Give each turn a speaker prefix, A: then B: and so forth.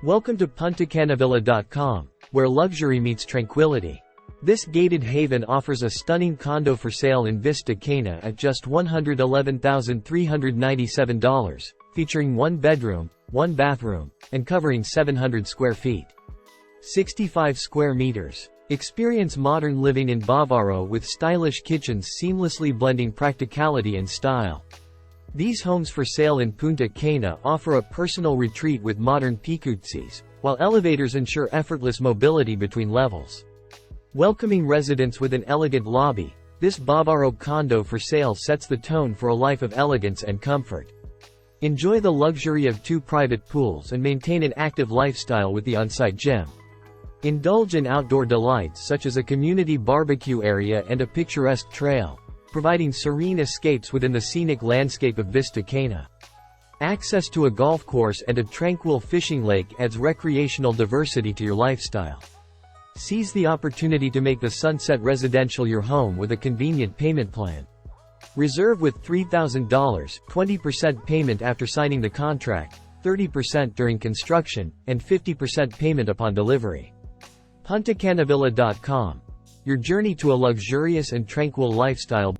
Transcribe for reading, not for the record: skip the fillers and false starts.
A: Welcome to PuntaCanavilla.com, where luxury meets tranquility. This gated haven offers a stunning condo for sale in Vista Cana at just $111,397, featuring 1 bedroom, 1 bathroom, and covering 700 square feet. 65 square meters. Experience modern living in Bavaro with stylish kitchens seamlessly blending practicality and style. These homes for sale in Punta Cana offer a personal retreat with modern picuzzis, while elevators ensure effortless mobility between levels. Welcoming residents with an elegant lobby, this Bavaro condo for sale sets the tone for a life of elegance and comfort. Enjoy the luxury of 2 private pools and maintain an active lifestyle with the on-site gym. Indulge in outdoor delights such as a community barbecue area and a picturesque trail, providing serene escapes within the scenic landscape of Vista Cana. Access to a golf course and a tranquil fishing lake adds recreational diversity to your lifestyle. Seize the opportunity to make the Sunset Residential your home with a convenient payment plan. Reserve with $3,000, 20% payment after signing the contract, 30% during construction, and 50% payment upon delivery. PuntaCanavilla.com. Your journey to a luxurious and tranquil lifestyle